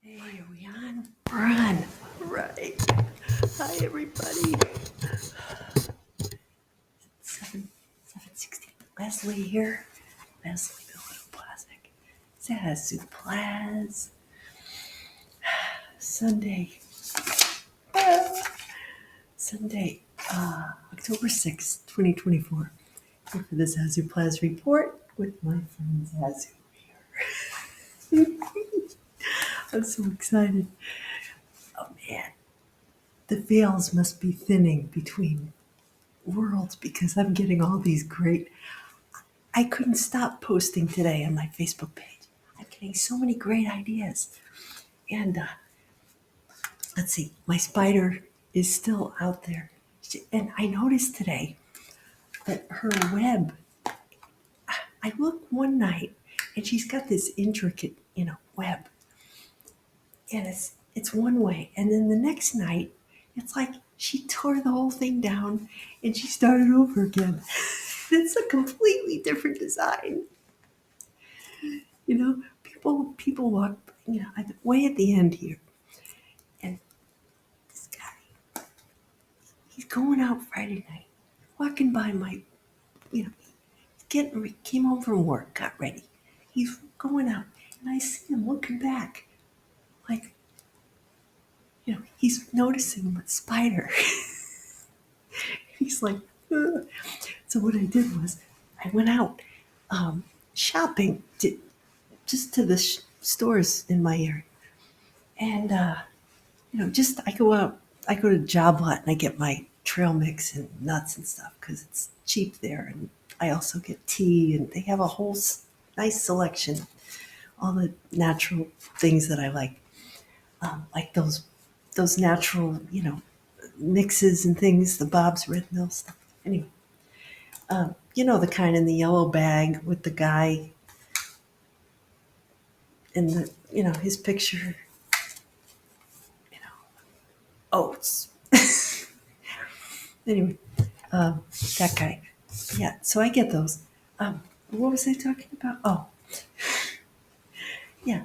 Hey, are we on? We're on. Right. Hi, everybody. 7:16. Leslie here. Leslie the Little Plastic. Zazoo Plazz. Sunday. Sunday, October 6th, 2024. Here for the Zazoo Plazz report with my friend Zazoo here. I'm so excited. Oh man, the veils must be thinning between worlds because I'm getting all these great. I couldn't stop posting today on my Facebook page. I'm getting so many great ideas. And let's see, my spider is still out there. And I noticed today that her web, I looked one night and she's got this intricate, web. And it's one way. And then the next night, it's like she tore the whole thing down and she started over again. It's a completely different design. People walk, way at the end here, and this guy, he's going out Friday night, walking by my, came home from work, got ready, he's going out, and I see him looking back, like, he's noticing my spider. He's like, ugh. So what I did was, I went out shopping just to the stores in my area, and just I go out, I go to Job Lot and I get my trail mix and nuts and stuff because it's cheap there. And I also get tea and they have a whole nice selection, all the natural things that I like those natural, mixes and things, the Bob's Red Mill stuff. Anyway, the kind in the yellow bag with the guy in the, his picture, oats. Anyway, that guy. Yeah, so I get those. What was I talking about? Oh, yeah.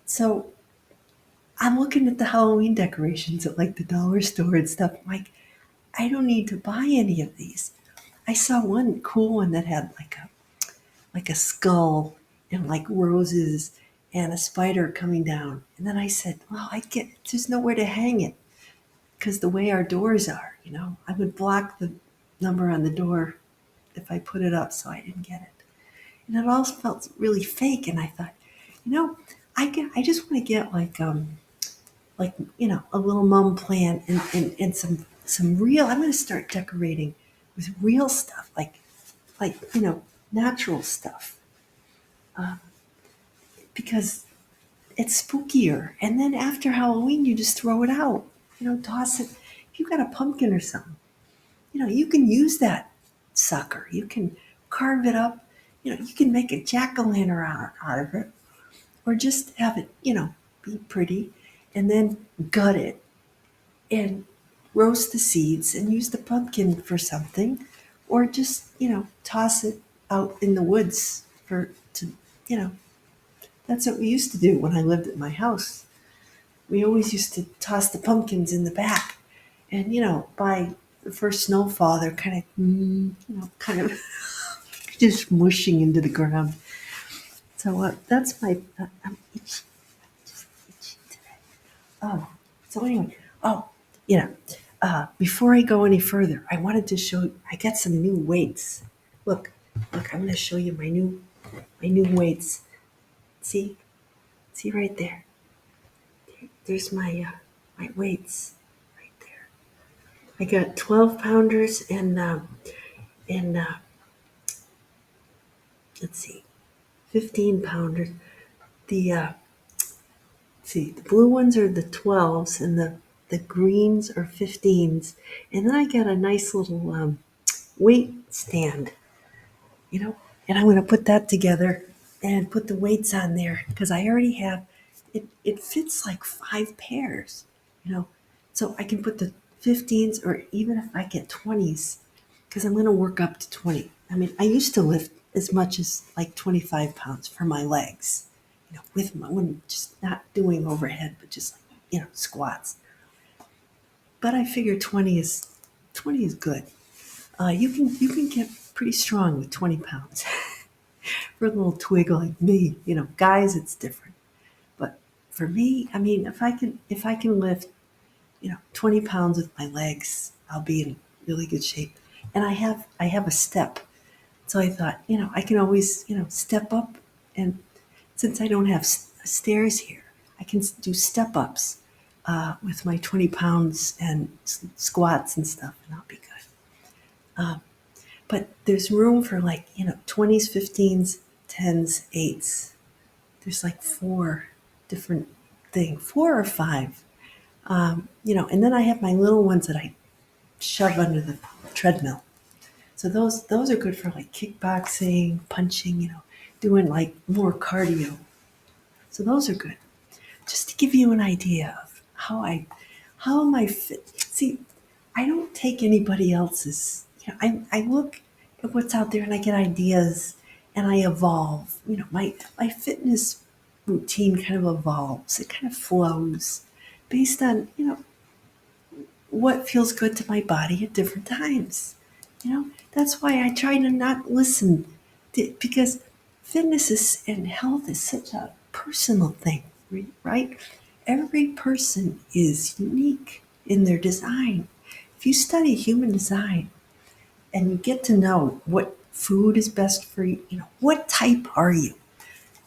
So I'm looking at the Halloween decorations at like the dollar store and stuff. I'm like, I don't need to buy any of these. I saw one cool one that had like a skull and like roses and a spider coming down. And then I said, well, there's nowhere to hang it because the way our doors are, I would block the number on the door if I put it up, so I didn't get it. And it all felt really fake. And I thought, you know, I just want to get a little mum plant and some real. I'm going to start decorating with real stuff, like natural stuff, because it's spookier. And then after Halloween, you just throw it out. Toss it. If you got a pumpkin or something, you can use that sucker. You can carve it up. You can make a jack-o'-lantern out of it, or just have it, be pretty, and then gut it and roast the seeds and use the pumpkin for something, or just, toss it out in the woods you know, that's what we used to do when I lived at my house. We always used to toss the pumpkins in the back. And, by the first snowfall, they're kind of, kind of just mushing into the ground. So that's I'm itchy. Just itchy today. Oh, so anyway, oh, before I go any further, I wanted to show, I got some new weights. Look, I'm going to show you my new weights. See right there. There's my weights right there. I got 12 pounders and let's see, 15 pounders. The the blue ones are the 12s and the greens are 15s. And then I got a nice little weight stand, and I'm going to put that together and put the weights on there because I already have it. It fits like 5 pairs, you know, so I can put the 15s, or even if I get 20s, because I'm going to work up to 20. I mean, I used to lift as much as like 25 pounds for my legs, with my, when just not doing overhead, but just like, squats. But I figure 20 is good. You can get pretty strong with 20 pounds. For a little twig like me, guys, it's different. But for me, I mean, if I can lift 20 pounds with my legs, I'll be in really good shape. And I have a step. So I thought, I can always, step up. And since I don't have stairs here, I can do step ups with my 20 pounds and squats and stuff, and I'll be good. But there's room for like, 20s, 15s, 10s, 8s. There's like four different things, four or five. And then I have my little ones that I shove under the treadmill. So those are good for like kickboxing, punching, doing like more cardio. So those are good. Just to give you an idea of how am I fit. See, I don't take anybody else's. I look at what's out there and I get ideas and I evolve. My fitness routine kind of evolves. It kind of flows based on what feels good to my body at different times. That's why I try to not listen because fitness and health is such a personal thing, right? Every person is unique in their design. If you study human design and you get to know what food is best for you, what type are you?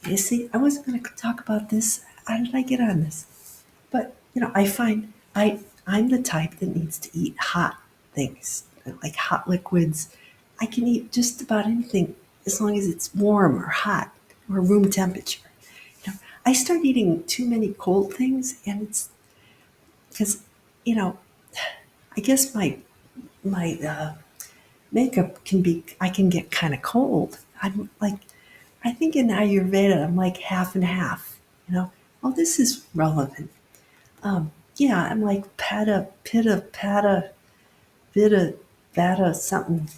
You see, I wasn't going to talk about this. How did I get on this? But I find I'm the type that needs to eat hot things, like hot liquids. I can eat just about anything as long as it's warm or hot or room temperature. I start eating too many cold things, and it's because I guess my makeup I can get kind of cold. I'm like, I think in Ayurveda I'm like half and half. Oh, this is relevant. Yeah, I'm like pitta, vita, vata, something.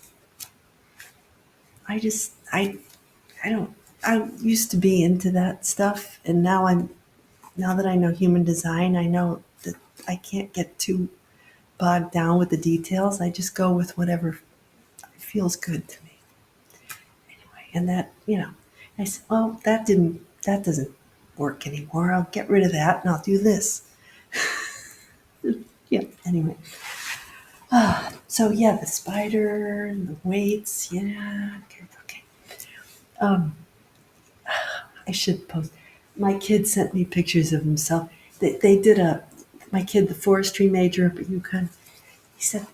I just, I don't, I used to be into that stuff. And now that I know human design, I know that I can't get too bogged down with the details. I just go with whatever feels good to me. Anyway, and I said, well, that doesn't work anymore. I'll get rid of that and I'll do this. Yeah, anyway. So yeah, the spider and the weights. Yeah, okay. Um, I should post. My kid sent me pictures of himself. They did my kid, the forestry major up at UConn. He said,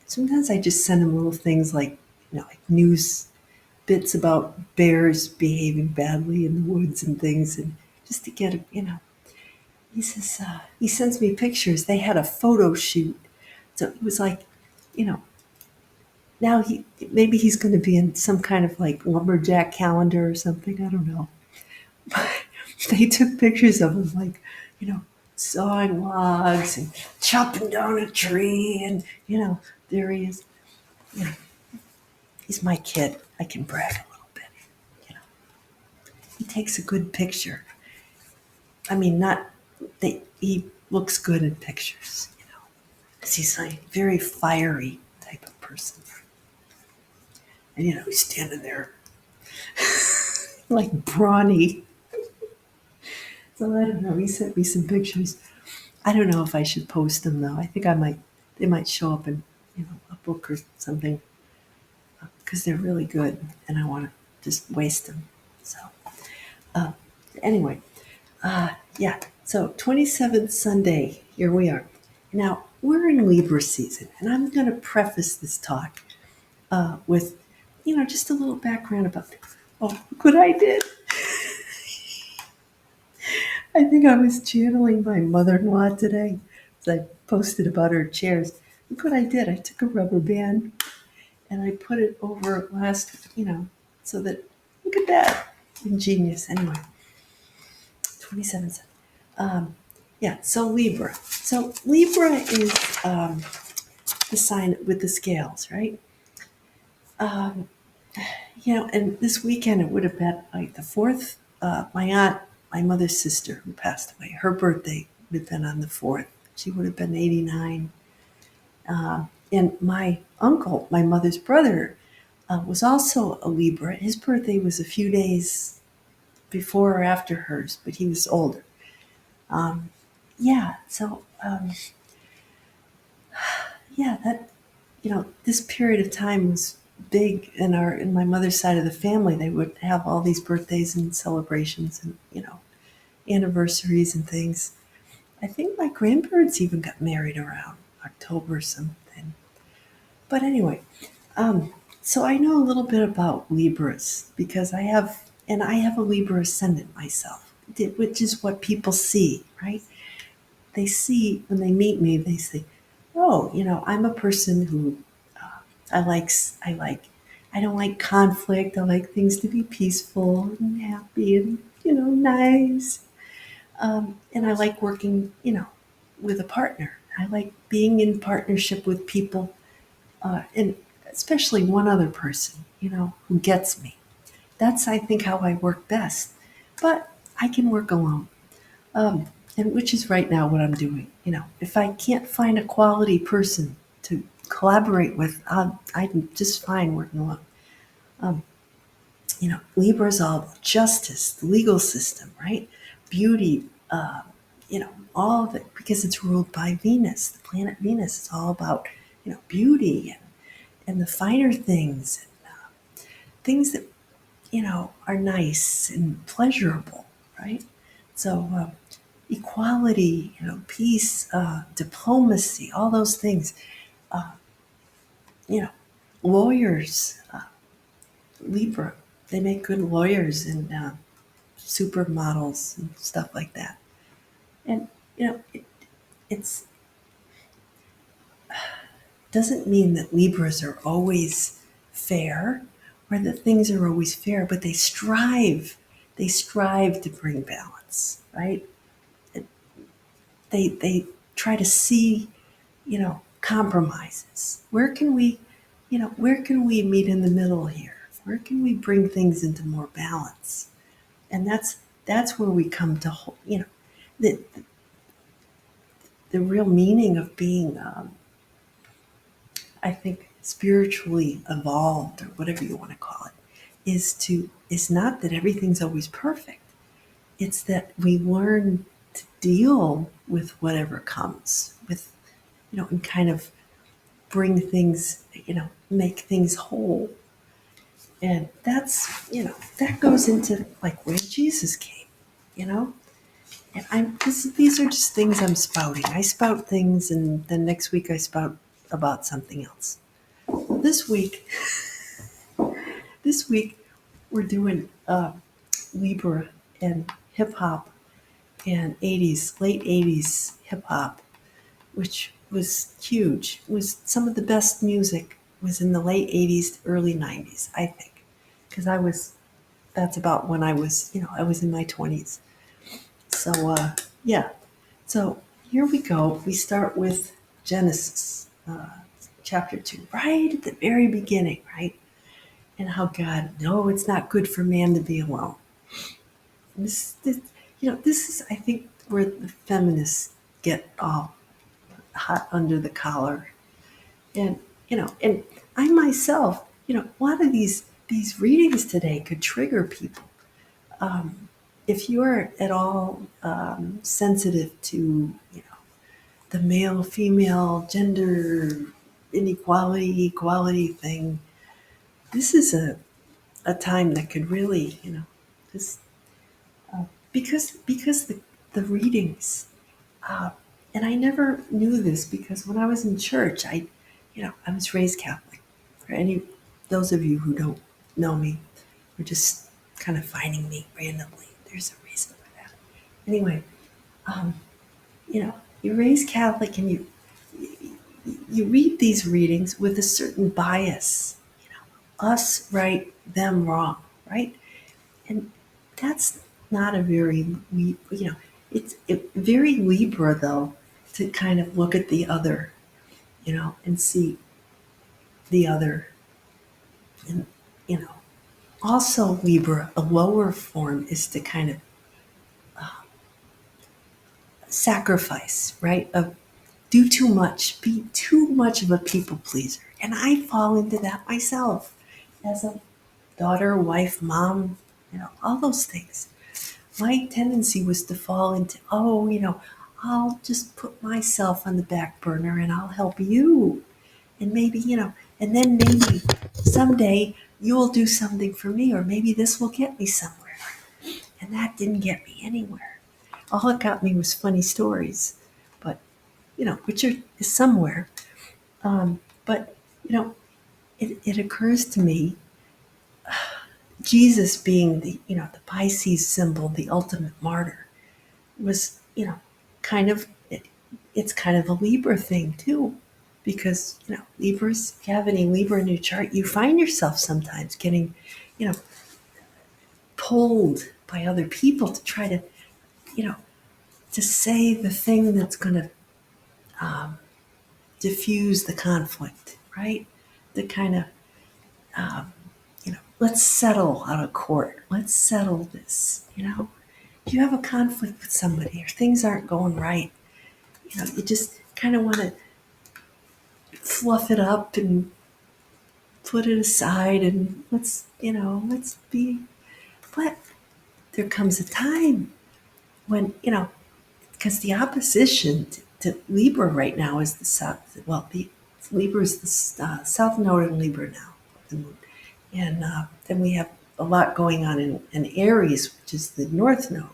sometimes I just send him little things like, like news bits about bears behaving badly in the woods and things, and just to get He says he sends me pictures. They had a photo shoot, so it was like, you know, now maybe he's going to be in some kind of like lumberjack calendar or something. I don't know. But they took pictures of him like, sawing logs and chopping down a tree, and there he is. You know, he's my kid. I can brag a little bit. You know, he takes a good picture. I mean, not that he looks good in pictures. 'Cause he's a very fiery type of person, and he's standing there like brawny. So I don't know. He sent me some pictures. I don't know if I should post them though. I think I might. They might show up in a book or something because they're really good, and I want to just waste them. So uh, anyway, yeah. So 27th Sunday, here we are. Now we're in Libra season, and I'm going to preface this talk with just a little background about. Oh, look what I did! I think I was channeling my mother-in-law today. As I posted about her chairs. Look what I did. I took a rubber band and I put it over so that, look at that. Ingenious. Anyway, 27. Yeah, so Libra. So Libra is the sign with the scales, right? And this weekend it would have been like the 4th my aunt, my mother's sister who passed away, her birthday would have been on the 4th. She would have been 89. And my uncle, my mother's brother, was also a Libra. His birthday was a few days before or after hers, but he was older. Um, yeah, so yeah, that this period of time was big in my mother's side of the family. They would have all these birthdays and celebrations and anniversaries and things. I think my grandparents even got married around October or something. But anyway, so I know a little bit about Libras because I have a Libra ascendant myself, which is what people see, right? They see when they meet me, they say, "Oh, I'm a person who I like. I don't like conflict. I like things to be peaceful and happy and nice. And I like working, with a partner. I like being in partnership with people, and especially one other person, who gets me. That's, I think, how I work best. But I can work alone, um, and which is right now what I'm doing. If I can't find a quality person to collaborate with, I'm just fine working alone. Um, Libra is all about justice, the legal system, right? Beauty, all of it, because it's ruled by Venus, the planet Venus. It's all about, beauty and the finer things, things that, are nice and pleasurable, right? So, equality, peace, diplomacy, all those things. Uh, you know, Lawyers, Libra, they make good lawyers and supermodels and stuff like that. And it's doesn't mean that Libras are always fair or that things are always fair, but they strive to bring balance, right? They try to see, compromises. Where can we meet in the middle here? Where can we bring things into more balance? And that's where we come to, the the real meaning of being, I think, spiritually evolved or whatever you want to call it, is not that everything's always perfect. It's that we learn to deal with whatever comes with, and kind of bring things, make things whole. And that goes into like where Jesus came, you know? And these are just things I'm spouting. I spout things and then next week I spout about something else. This week, this week we're doing Libra and hip hop and late 80s hip hop, which was huge. It was some of the best music was in the late 80s, early 90s, I think. Because that's about when I was in my 20s. So, yeah. So here we go. We start with Genesis, chapter 2, right at the very beginning, right? And how God, no, it's not good for man to be alone. This is, I think, where the feminists get all hot under the collar. And, and I myself, a lot of these readings today could trigger people. Um, if you're at all sensitive to, the male female gender inequality equality thing, this is a time that could really, just because the readings, uh, and I never knew this because when I was in church, I was raised Catholic. For any those of you who don't know me, or just kind of finding me randomly, there's a reason for that. Anyway, um, you're raised Catholic and you read these readings with a certain bias, us right, them wrong, right? And that's not a very, very Libra though, to kind of look at the other, and see the other, and, also, Libra, a lower form is to kind of sacrifice, right? Of do too much, be too much of a people pleaser. And I fall into that myself as a daughter, wife, mom, all those things. My tendency was to fall into, I'll just put myself on the back burner and I'll help you. And maybe, and then maybe someday you'll do something for me, or maybe this will get me somewhere. And that didn't get me anywhere. All it got me was funny stories, but, which is somewhere. But, it occurs to me, Jesus being the Pisces symbol, the ultimate martyr, was, kind of, it's kind of a Libra thing too. Because, Libras, if you have any Libra in your chart, you find yourself sometimes getting, you know, pulled by other people to try to, you know, to say the thing that's going to diffuse the conflict, right? The kind of, let's settle out of court. Let's settle this, If you have a conflict with somebody or things aren't going right, you just kind of want to fluff it up and put it aside and let's be. But there comes a time when, because the opposition to Libra right now is the South. Well, the Libra is the South Node in Libra now, the moon. And then we have a lot going on in Aries, which is the North Node.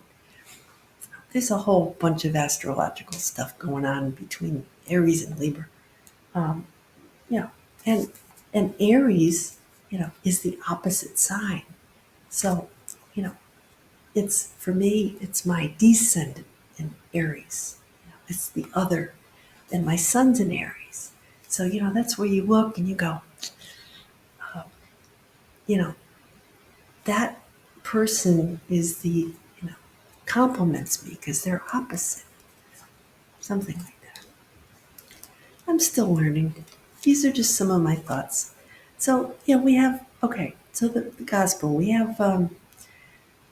There's a whole bunch of astrological stuff going on between Aries and Libra. Um, you know, and Aries, is the opposite sign. So, you know, it's for me, it's my descendant in Aries. It's the other, and my son's in Aries. So, that's where you look and you go, uh, you know, that person is compliments me because they're opposite. Something like that. I'm still learning. These are just some of my thoughts. So, we have, okay, so the gospel, we have,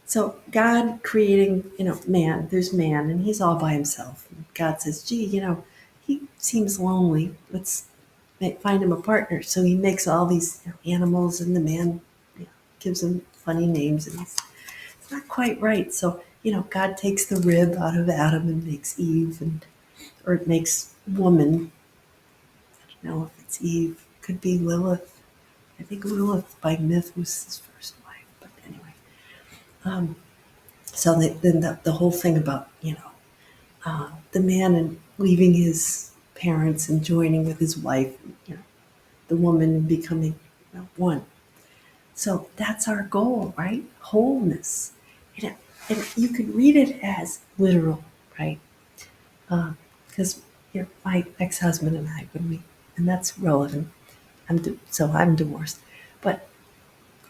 so God creating, man, there's man, and he's all by himself. And God says, gee, he seems lonely. Let's find him a partner. So he makes all these animals, and the man gives them funny names, and it's not quite right. So, God takes the rib out of Adam and makes Eve, or it makes woman. I don't know if it's Eve. Could be Lilith. I think Lilith by myth was his first wife. But anyway. Um, so then the whole thing about, the man and leaving his parents and joining with his wife, the woman and becoming one. So that's our goal, right? Wholeness. And you could read it as literal, right? Because my ex-husband and I, and that's relevant. I'm divorced, but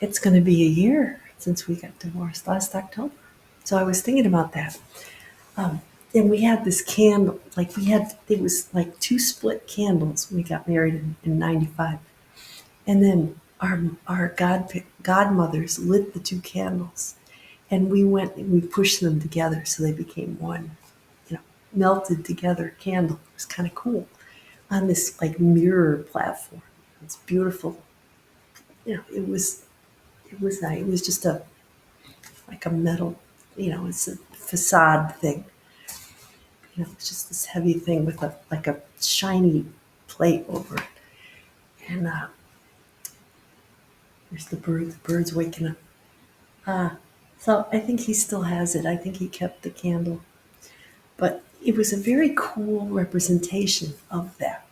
it's going to be a year since we got divorced last October. So I was thinking about that. And we had this candle, it was like two split candles when we got married in 95. And then our godmothers lit the two candles. And we went and we pushed them together so they became one, melted together candle. It was kind of cool on this like mirror platform. It's beautiful. It was just like a metal, it's a facade thing. It's just this heavy thing with a shiny plate over it. And there's the birds waking up. So I think he still has it. I think he kept the candle. But it was a very cool representation of that,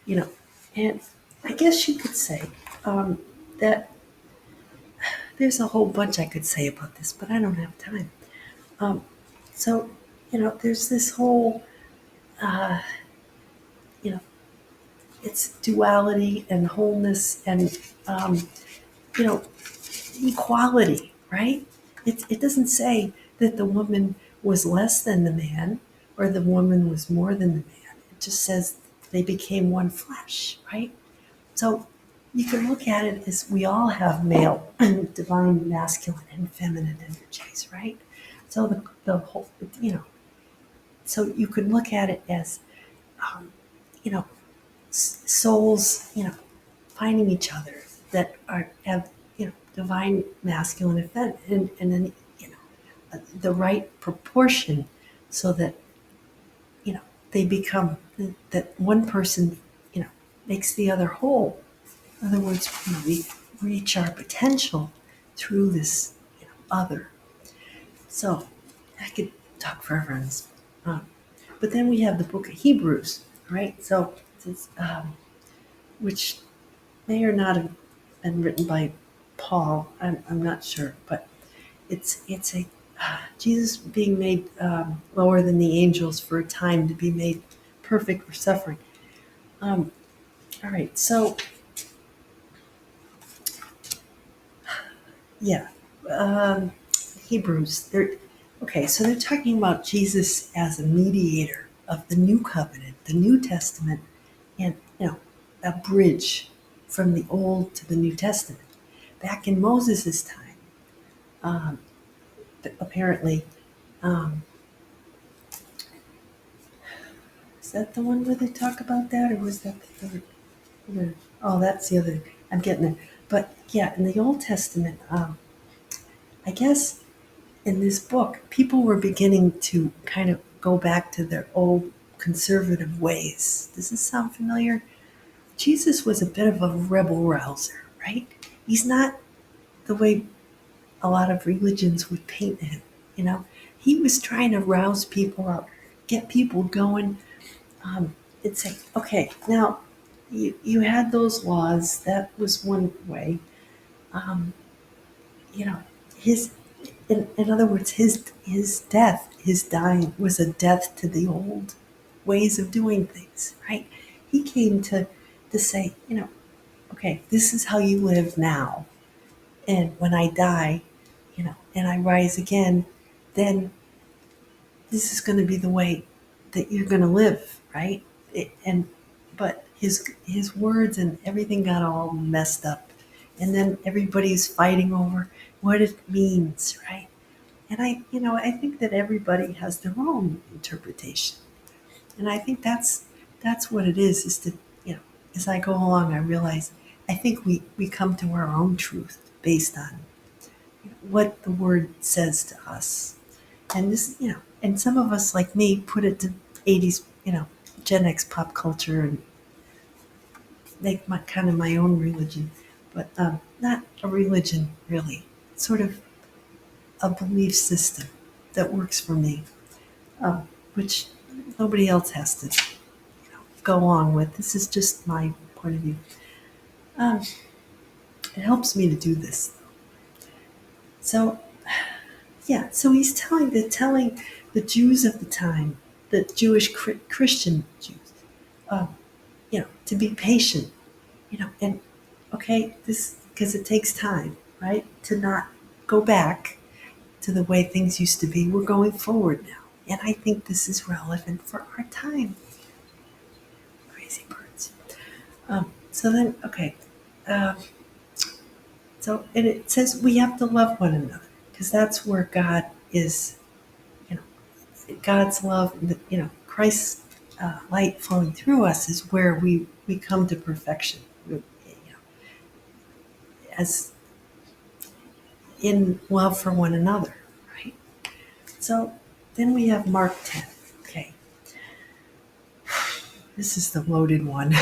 you know. And I guess you could say that there's a whole bunch I could say about this, but I don't have time. Um, so, there's this whole, uh, you know, it's duality and wholeness and, you know, equality, right? It doesn't say that the woman was less than the man or the woman was more than the man. It just says they became one flesh, right? So you can look at it as we all have male and divine masculine and feminine energies, right? So the whole, so you could look at it as, um, you know, souls, finding each other that have, divine masculine and feminine, and then, the right proportion so that, you know, they become, that one person, makes the other whole. In other words, we reach our potential through this, other. So I could talk forever on this. Um, but then we have the book of Hebrews, right? So, which may or not have been written by Paul. I'm not sure, but it's a Jesus being made lower than the angels for a time to be made perfect for suffering. Um, all right, so yeah, um, Hebrews. Okay. So they're talking about Jesus as a mediator of the new covenant, the New Testament, and a bridge from the Old to the New Testament. Back in Moses' time, um, apparently, um, is that the one where they talk about that, or was that the third? Oh, that's the other. I'm getting it. But yeah, in the Old Testament, I guess in this book, people were beginning to kind of go back to their old conservative ways. Does this sound familiar? Jesus was a bit of a rebel rouser, right? He's not the way a lot of religions would paint him, you know? He was trying to rouse people up, get people going. It's like, okay, now you had those laws. That was one way. Um, you know, his in other words, his death, his dying was a death to the old ways of doing things, right? He came to say, okay, this is how you live now. And when I die, and I rise again, then this is going to be the way that you're going to live, right? And but his words and everything got all messed up, and then everybody's fighting over what it means, right? And I think that everybody has their own interpretation, and I think that's what it is. Is to, as I go along, I realize I think we come to our own truth based on what the word says to us. And this, and some of us like me put it to 80s, Gen X pop culture and make my kind of my own religion, but not a religion really. Sort of a belief system that works for me, which nobody else has to go along with. This is just my point of view. Um, it helps me to do this. So yeah, so he's telling the Jews of the time, the Jewish Christian Jews, to be patient, and okay, this because it takes time, right? To not go back to the way things used to be. We're going forward now, and I think this is relevant for our time. Crazy birds. So then, okay, um, so and it says we have to love one another because that's where God is. You know, God's love, Christ's light flowing through us is where we come to perfection. As in love for one another, right? So then we have Mark 10. Okay, this is the loaded one.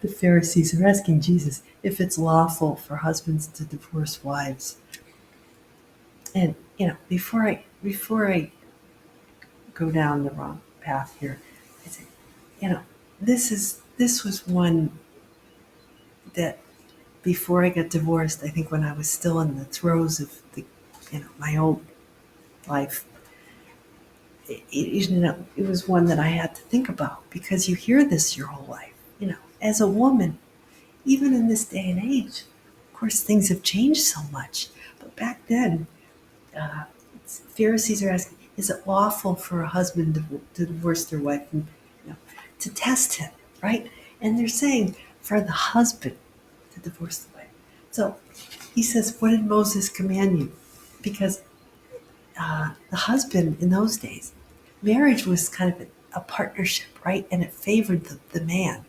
The Pharisees are asking Jesus if it's lawful for husbands to divorce wives. And before I go down the wrong path here, I say, you know, this was one that before I got divorced, I think when I was still in the throes of my old life, it was one that I had to think about because you hear this your whole life. As a woman, even in this day and age, of course, things have changed so much. But back then, uh, Pharisees are asking, is it lawful for a husband to divorce their wife and to test him, right? And they're saying, for the husband to divorce the wife. So he says, what did Moses command you? Because the husband in those days, marriage was kind of a partnership, right? And it favored the man.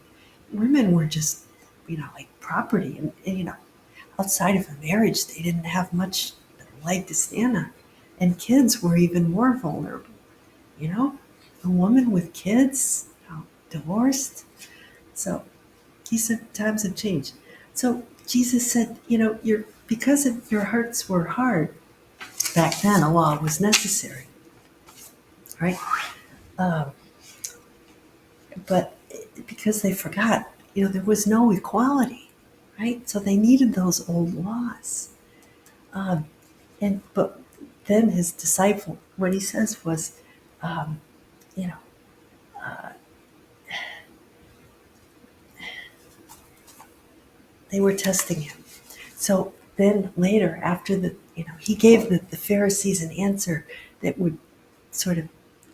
Women were just, like property. And outside of a marriage, they didn't have much leg to stand on. And kids were even more vulnerable, you know? A woman with kids, divorced. So he said times have changed. So Jesus said, because your hearts were hard back then, a law was necessary, right? Um, but because they forgot, there was no equality, right? So they needed those old laws. Um, but then his disciple, what he says was, um, you know, uh, they were testing him. So then later, after he gave the Pharisees an answer that would sort of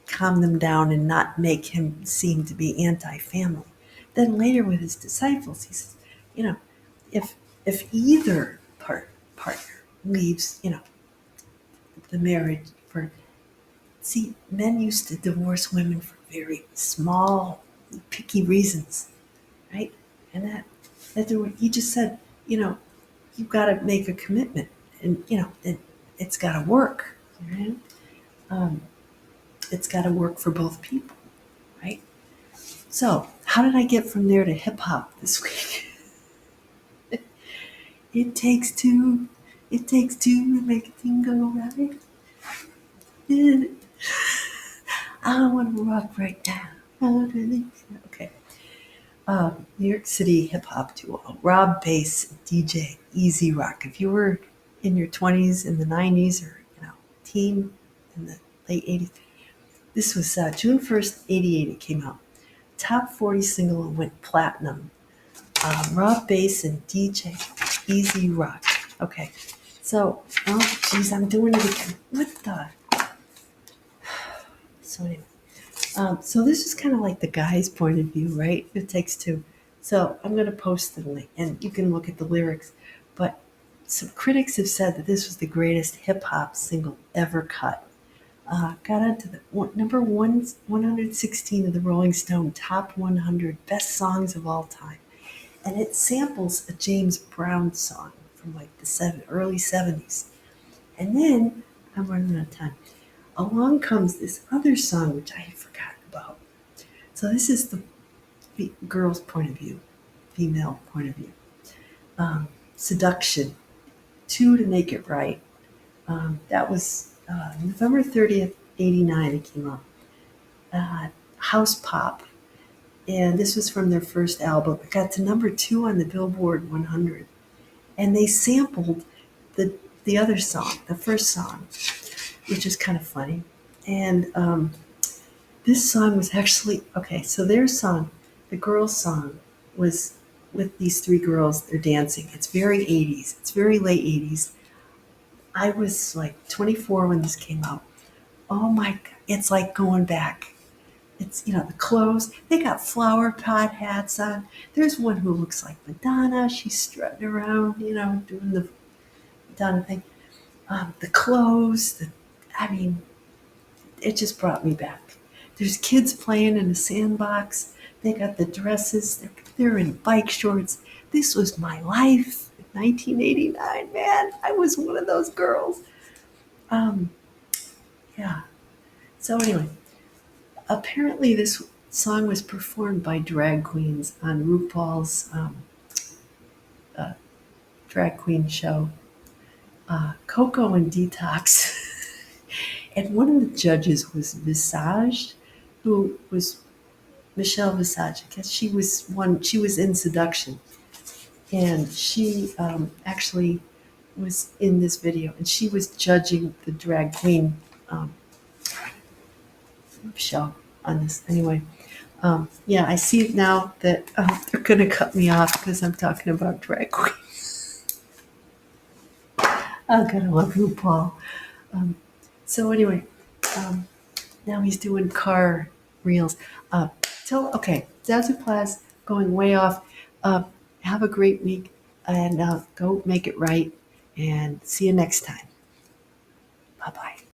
calm them down and not make him seem to be anti-family. Then later with his disciples, he says, you know, if either partner leaves, the marriage for men used to divorce women for very small, picky reasons, right? And he just said, you've got to make a commitment, and it's got to work, right? Um, it's got to work for both people, right? So, how did I get from there to hip hop this week? It takes two. It takes two to make a thing go right. I want to rock right now. Okay. New York City hip hop duo, Rob Bass, DJ, Easy Rock. If you were in your 20s in the 90s or teen in the late 80s, this was June 1st, 88. It came out. Top 40 single and went platinum. Rob Bass and DJ Easy Rock. Okay, so, geez, I'm doing it again. What the? So anyway, so this is kind of like the guy's point of view, right? It takes two. So I'm going to post the link, and you can look at the lyrics. But some critics have said that this was the greatest hip hop single ever cut. Got onto the number 116 of the Rolling Stone Top 100 Best Songs of All Time. And it samples a James Brown song from like the early 70s. And then, I'm running out of time, along comes this other song which I had forgotten about. So this is the girl's point of view, female point of view. Seduction, Two to Make It Right. That was November 30th, 89 it came out. House Pop. And this was from their first album. It got to number 2 on the Billboard 100. And they sampled the other song, the first song, which is kind of funny. And this song was actually, okay, so their song, the girls' song, was with these three girls, they're dancing. It's very 80s. It's very late 80s. I was like 24 when this came out. Oh my God, it's like going back. It's, the clothes, they got flower pot hats on. There's one who looks like Madonna. She's strutting around, doing the Madonna thing. The clothes, it just brought me back. There's kids playing in a sandbox. They got the dresses. They're in bike shorts. This was my life in 1989, man. I was one of those girls. Yeah. So anyway, apparently this song was performed by drag queens on RuPaul's drag queen show, Coco and Detox. And one of the judges was Visage, who was Michelle Visage. I guess she was in Seduction. And she actually was in this video, and she was judging the drag queen show on this. Anyway, yeah, I see now that they're going to cut me off because I'm talking about drag queens. I gotta love RuPaul. So anyway, now he's doing car reels. Okay, Zazoo Plazz, going way off. Have a great week and go make it right. And see you next time.